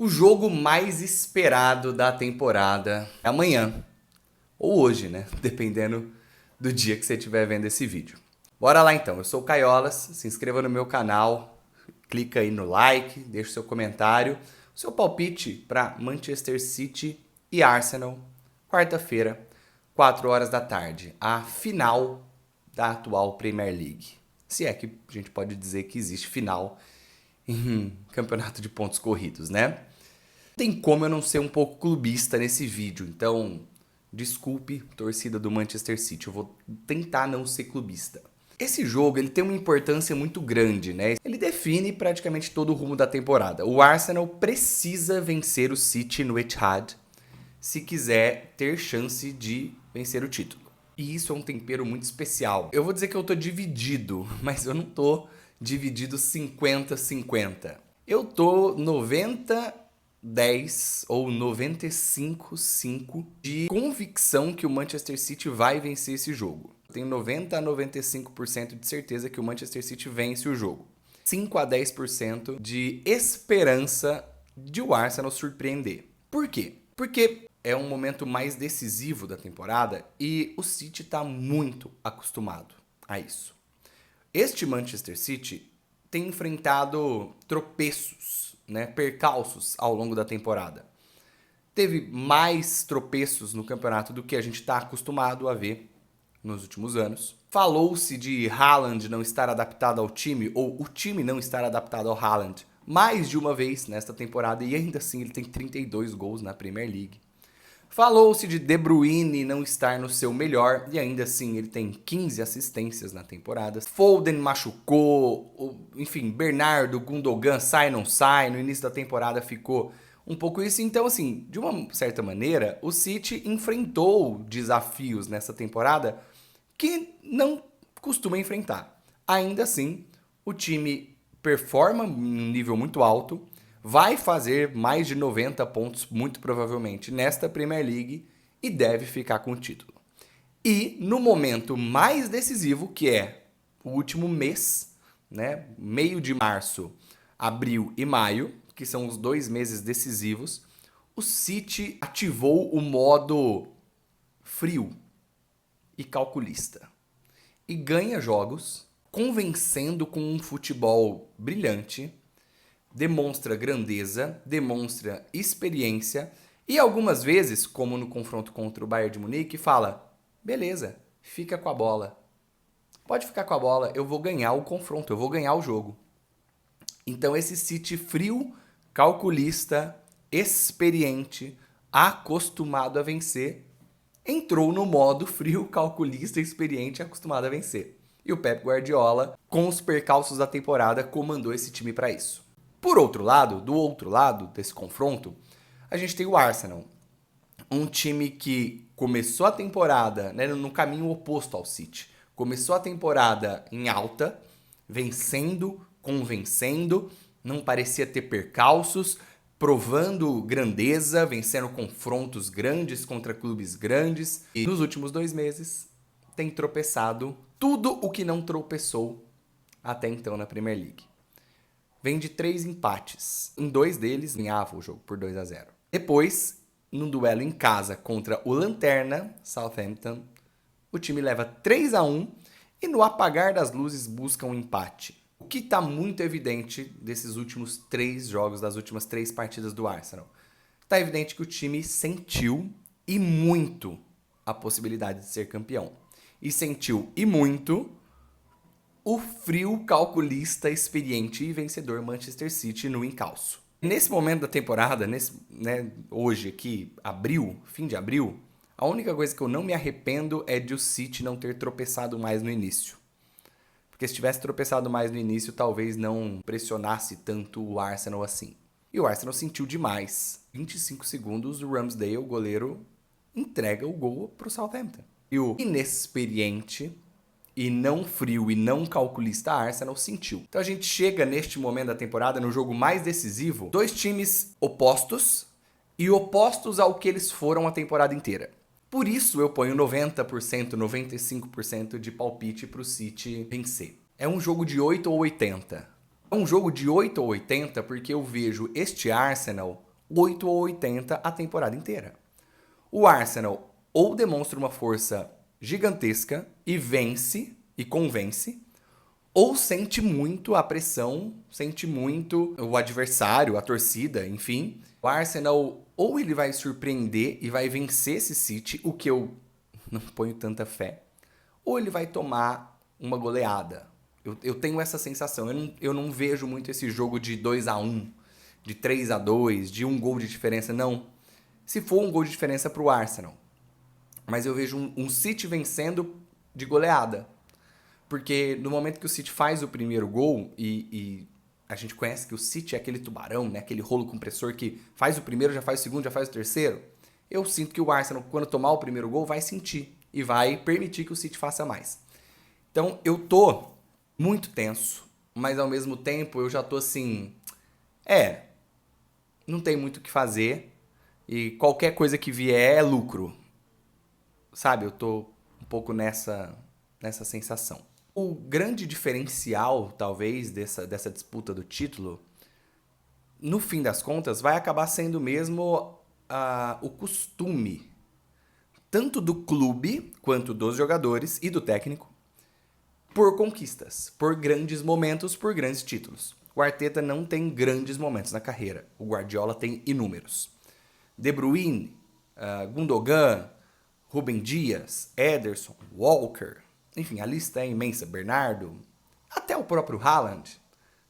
O jogo mais esperado da temporada é amanhã. Ou hoje, né? Dependendo do dia que você estiver vendo esse vídeo. Bora lá então, eu sou o Caiolas, se inscreva no meu canal, clica aí no like, deixa o seu comentário, o seu palpite para Manchester City e Arsenal, quarta-feira, 4 horas da tarde, a final da atual Premier League. Se é que a gente pode dizer que existe final em campeonato de pontos corridos, né? Tem como eu não ser um pouco clubista nesse vídeo, então desculpe, torcida do Manchester City, eu vou tentar não ser clubista. Esse jogo ele tem uma importância muito grande, né? Ele define praticamente todo o rumo da temporada. O Arsenal precisa vencer o City no Etihad se quiser ter chance de vencer o título. E isso é um tempero muito especial. Eu vou dizer que eu tô dividido, mas eu não tô dividido 50-50. Eu tô 90-10 ou 95-5 de convicção que o Manchester City vai vencer esse jogo. Eu tenho 90-95% de certeza que o Manchester City vence o jogo. 5-10% de esperança de o Arsenal surpreender. Por quê? Porque é um momento mais decisivo da temporada e o City está muito acostumado a isso. Este Manchester City tem enfrentado tropeços, né, percalços ao longo da temporada. Teve mais tropeços no campeonato do que a gente está acostumado a ver nos últimos anos. Falou-se de Haaland não estar adaptado ao time, ou o time não estar adaptado ao Haaland, mais de uma vez nesta temporada, e ainda assim ele tem 32 gols na Premier League. Falou-se de De Bruyne não estar no seu melhor, e ainda assim ele tem 15 assistências na temporada. Foden machucou, enfim, Bernardo, Gundogan sai, não sai, no início da temporada ficou um pouco isso. Então, assim, de uma certa maneira, o City enfrentou desafios nessa temporada que não costuma enfrentar. Ainda assim, o time performa em um nível muito alto, vai fazer mais de 90 pontos, muito provavelmente, nesta Premier League e deve ficar com o título. E no momento mais decisivo, que é o último mês, né, meio de março, abril e maio, que são os 2 meses decisivos, o City ativou o modo frio e calculista e ganha jogos, convencendo com um futebol brilhante, demonstra grandeza, demonstra experiência e algumas vezes, como no confronto contra o Bayern de Munique, fala: beleza, fica com a bola. Pode ficar com a bola, eu vou ganhar o confronto, eu vou ganhar o jogo. Então esse City frio, calculista, experiente, acostumado a vencer, entrou no modo frio, calculista, experiente e acostumado a vencer. E o Pep Guardiola, com os percalços da temporada, comandou esse time para isso. Por outro lado, do outro lado desse confronto, a gente tem o Arsenal. Um time que começou a temporada, né, no caminho oposto ao City. Começou a temporada em alta, vencendo, convencendo, não parecia ter percalços, provando grandeza, vencendo confrontos grandes contra clubes grandes. E nos últimos 2 meses tem tropeçado tudo o que não tropeçou até então na Premier League. Vem de 3 empates. Em 2 deles, ganhava o jogo por 2-0. Depois, num duelo em casa contra o Lanterna, Southampton, o time leva 3-1 e no apagar das luzes busca um empate. O que está muito evidente desses últimos 3 jogos, das últimas 3 partidas do Arsenal? Está evidente que o time sentiu e muito a possibilidade de ser campeão. E sentiu e muito o frio, calculista, experiente e vencedor Manchester City no encalço. Nesse momento da temporada, hoje aqui, abril, fim de abril, a única coisa que eu não me arrependo é de o City não ter tropeçado mais no início. Porque se tivesse tropeçado mais no início, talvez não pressionasse tanto o Arsenal assim. E o Arsenal sentiu demais. 25 segundos, o Ramsdale, o goleiro, entrega o gol pro Southampton. E o inexperiente e não frio e não calculista Arsenal sentiu. Então a gente chega neste momento da temporada, no jogo mais decisivo, 2 times opostos e opostos ao que eles foram a temporada inteira. Por isso eu ponho 90%, 95% de palpite para o City vencer. É um jogo de 8 ou 80. É um jogo de 8 ou 80 porque eu vejo este Arsenal 8 ou 80 a temporada inteira. O Arsenal ou demonstra uma força gigantesca e vence e convence, ou sente muito a pressão, sente muito o adversário, a torcida, enfim. O Arsenal ou ele vai surpreender e vai vencer esse City, o que eu não ponho tanta fé, ou ele vai tomar uma goleada. Eu tenho essa sensação, eu não vejo muito esse jogo de 2-1, de 3-2, de 1 gol de diferença, não. Se for 1 gol de diferença para o Arsenal, mas eu vejo um City vencendo de goleada. Porque no momento que o City faz o primeiro gol, e a gente conhece que o City é aquele tubarão, né? Aquele rolo compressor que faz o primeiro, já faz o segundo, já faz o terceiro. Eu sinto que o Arsenal, quando tomar o primeiro gol, vai sentir e vai permitir que o City faça mais. Então eu tô muito tenso, mas ao mesmo tempo eu já tô assim... não tem muito o que fazer e qualquer coisa que vier é lucro. Sabe, eu tô um pouco nessa sensação. O grande diferencial, talvez, dessa disputa do título, no fim das contas, vai acabar sendo mesmo o costume, tanto do clube quanto dos jogadores e do técnico, por conquistas, por grandes momentos, por grandes títulos. O Arteta não tem grandes momentos na carreira, o Guardiola tem inúmeros. De Bruyne, Gundogan, Rúben Dias, Ederson, Walker, enfim, a lista é imensa, Bernardo, até o próprio Haaland,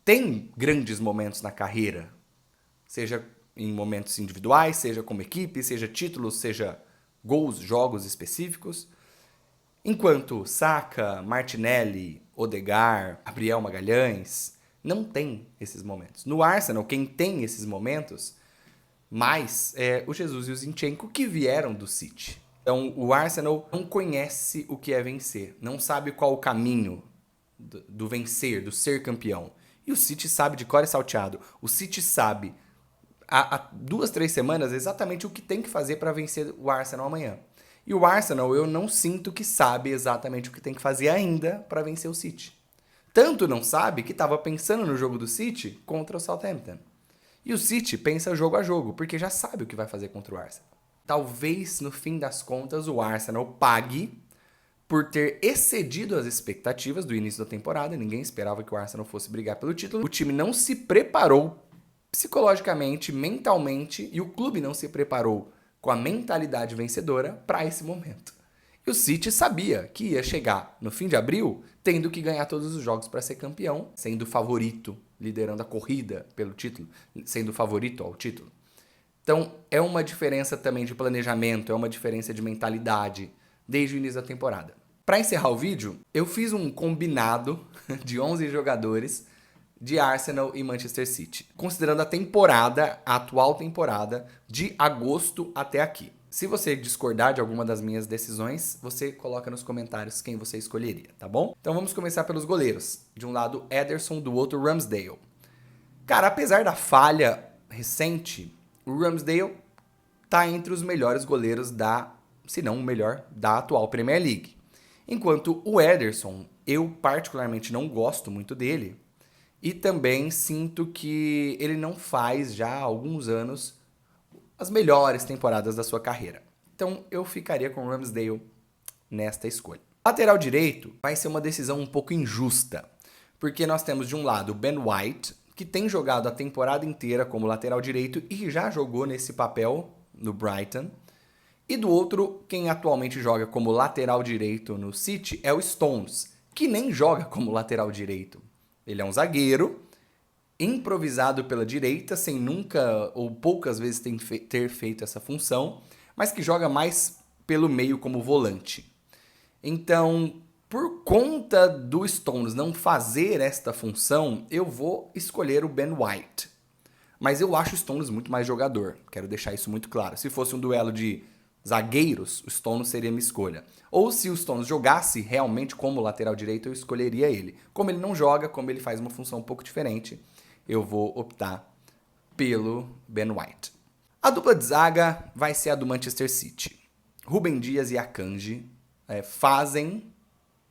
tem grandes momentos na carreira, seja em momentos individuais, seja como equipe, seja títulos, seja gols, jogos específicos, enquanto Saka, Martinelli, Odegaard, Gabriel Magalhães não tem esses momentos. No Arsenal, quem tem esses momentos mais é o Jesus e o Zinchenko, que vieram do City. Então, o Arsenal não conhece o que é vencer, não sabe qual o caminho do vencer, do ser campeão. E o City sabe de cor e salteado. O City sabe, há 2, 3 semanas, exatamente o que tem que fazer para vencer o Arsenal amanhã. E o Arsenal, eu não sinto que sabe exatamente o que tem que fazer ainda para vencer o City. Tanto não sabe que estava pensando no jogo do City contra o Southampton. E o City pensa jogo a jogo, porque já sabe o que vai fazer contra o Arsenal. Talvez, no fim das contas, o Arsenal pague por ter excedido as expectativas do início da temporada. Ninguém esperava que o Arsenal fosse brigar pelo título. O time não se preparou psicologicamente, mentalmente, e o clube não se preparou com a mentalidade vencedora para esse momento. E o City sabia que ia chegar no fim de abril tendo que ganhar todos os jogos para ser campeão, sendo favorito, liderando a corrida pelo título, sendo favorito ao título. Então, é uma diferença também de planejamento, é uma diferença de mentalidade desde o início da temporada. Para encerrar o vídeo, eu fiz um combinado de 11 jogadores de Arsenal e Manchester City, considerando a atual temporada, de agosto até aqui. Se você discordar de alguma das minhas decisões, você coloca nos comentários quem você escolheria, tá bom? Então vamos começar pelos goleiros. De um lado, Ederson, do outro, Ramsdale. Cara, apesar da falha recente, o Ramsdale tá entre os melhores goleiros se não o melhor, da atual Premier League. Enquanto o Ederson, eu particularmente não gosto muito dele, e também sinto que ele não faz já há alguns anos as melhores temporadas da sua carreira. Então eu ficaria com o Ramsdale nesta escolha. Lateral direito vai ser uma decisão um pouco injusta, porque nós temos de um lado o Ben White, que tem jogado a temporada inteira como lateral direito e já jogou nesse papel no Brighton. E do outro, quem atualmente joga como lateral direito no City é o Stones, que nem joga como lateral direito. Ele é um zagueiro, improvisado pela direita, sem nunca ou poucas vezes ter feito essa função, mas que joga mais pelo meio como volante. Então, por conta do Stones não fazer esta função, eu vou escolher o Ben White. Mas eu acho o Stones muito mais jogador, quero deixar isso muito claro. Se fosse um duelo de zagueiros, o Stones seria minha escolha. Ou se o Stones jogasse realmente como lateral direito, eu escolheria ele. Como ele não joga, como ele faz uma função um pouco diferente, eu vou optar pelo Ben White. A dupla de zaga vai ser a do Manchester City. Rúben Dias e Akanji fazem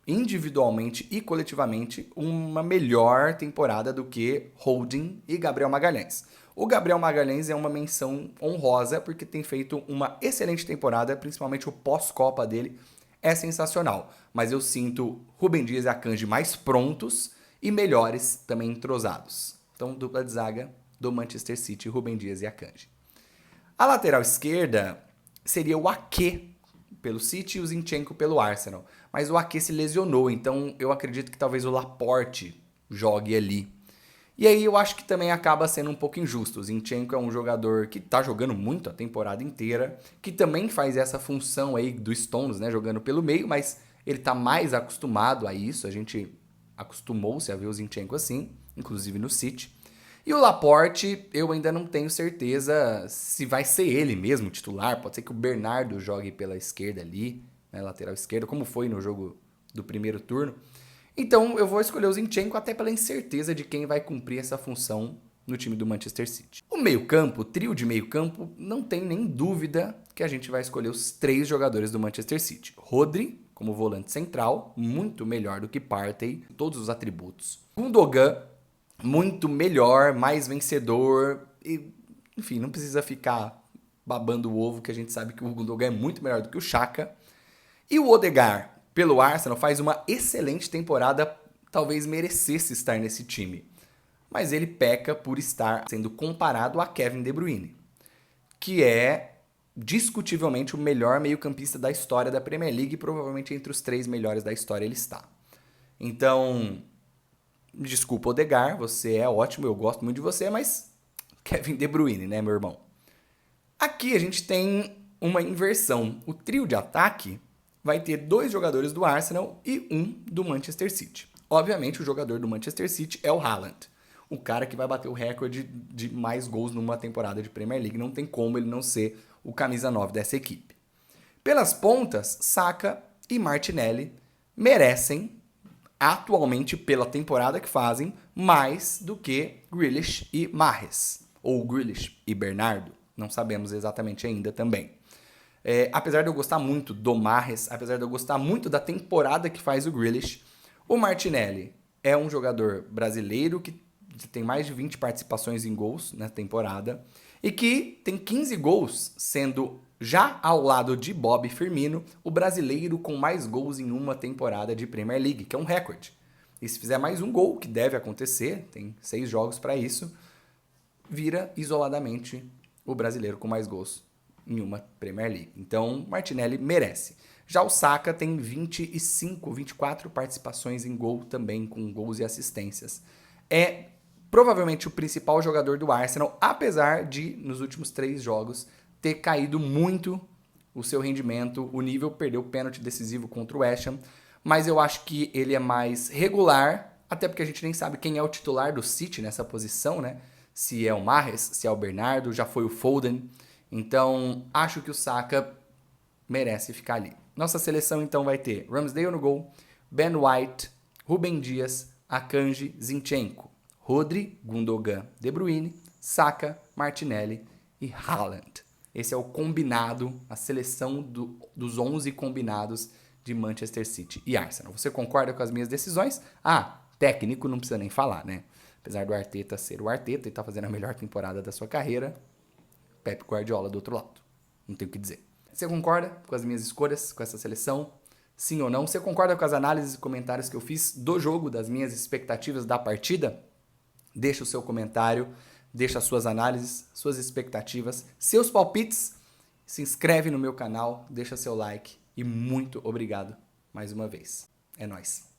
individualmente e coletivamente uma melhor temporada do que Holding e Gabriel Magalhães. O Gabriel Magalhães é uma menção honrosa porque tem feito uma excelente temporada, principalmente o pós-Copa dele é sensacional. Mas eu sinto Rúben Dias e Akanji mais prontos e melhores também entrosados. Então, dupla de zaga do Manchester City, Rúben Dias e Akanji. A lateral esquerda seria o Ake pelo City e o Zinchenko pelo Arsenal. Mas o Ake se lesionou, então eu acredito que talvez o Laporte jogue ali. E aí eu acho que também acaba sendo um pouco injusto. O Zinchenko é um jogador que tá jogando muito a temporada inteira, que também faz essa função aí do Stones, né, jogando pelo meio, mas ele tá mais acostumado a isso, a gente acostumou-se a ver o Zinchenko assim, inclusive no City. E o Laporte, eu ainda não tenho certeza se vai ser ele mesmo titular. Pode ser que o Bernardo jogue pela esquerda ali, né, lateral esquerda, como foi no jogo do primeiro turno. Então eu vou escolher o Zinchenko até pela incerteza de quem vai cumprir essa função no time do Manchester City. O meio-campo, o trio de meio-campo, não tem nem dúvida que a gente vai escolher os 3 jogadores do Manchester City. Rodri, como volante central, muito melhor do que Partey, todos os atributos. Gundogan, muito melhor, mais vencedor, e, enfim, não precisa ficar babando o ovo, que a gente sabe que o Gundogan é muito melhor do que o Xhaka. E o Odegaard, pelo Arsenal, faz uma excelente temporada, talvez merecesse estar nesse time. Mas ele peca por estar sendo comparado a Kevin De Bruyne, que é discutivelmente o melhor meio-campista da história da Premier League e provavelmente entre os 3 melhores da história ele está. Então, desculpa, Odegaard, você é ótimo, eu gosto muito de você, mas Kevin De Bruyne, né, meu irmão? Aqui a gente tem uma inversão. O trio de ataque vai ter 2 jogadores do Arsenal e 1 do Manchester City. Obviamente, o jogador do Manchester City é o Haaland, o cara que vai bater o recorde de mais gols numa temporada de Premier League. Não tem como ele não ser o camisa 9 dessa equipe. Pelas pontas, Saka e Martinelli merecem, atualmente pela temporada que fazem, mais do que Grealish e Mahrez, ou Grealish e Bernardo, não sabemos exatamente ainda também. Apesar de eu gostar muito do Mahrez, apesar de eu gostar muito da temporada que faz o Grealish, o Martinelli é um jogador brasileiro que tem mais de 20 participações em gols na temporada e que tem 15 gols, sendo já ao lado de Bob Firmino, o brasileiro com mais gols em uma temporada de Premier League, que é um recorde. E se fizer mais um gol, que deve acontecer, tem 6 jogos para isso, vira isoladamente o brasileiro com mais gols em uma Premier League. Então, Martinelli merece. Já o Saka tem 24 participações em gol também, com gols e assistências. É provavelmente o principal jogador do Arsenal, apesar de, nos últimos 3 jogos, ter caído muito o seu rendimento, o nível, perdeu o pênalti decisivo contra o West Ham, mas eu acho que ele é mais regular, até porque a gente nem sabe quem é o titular do City nessa posição, né? Se é o Mahrez, se é o Bernardo, já foi o Foden. Então, acho que o Saka merece ficar ali. Nossa seleção, então, vai ter Ramsdale no gol, Ben White, Rúben Dias, Akanji, Zinchenko, Rodri, Gundogan, De Bruyne, Saka, Martinelli e Haaland. Esse é o combinado, a seleção dos 11 combinados de Manchester City e Arsenal. Você concorda com as minhas decisões? Técnico não precisa nem falar, né? Apesar do Arteta ser o Arteta e estar fazendo a melhor temporada da sua carreira, Pep Guardiola do outro lado. Não tenho o que dizer. Você concorda com as minhas escolhas, com essa seleção? Sim ou não? Você concorda com as análises e comentários que eu fiz do jogo, das minhas expectativas da partida? Deixa o seu comentário, deixa as suas análises, suas expectativas, seus palpites. Se inscreve no meu canal, deixa seu like e muito obrigado mais uma vez. É nóis.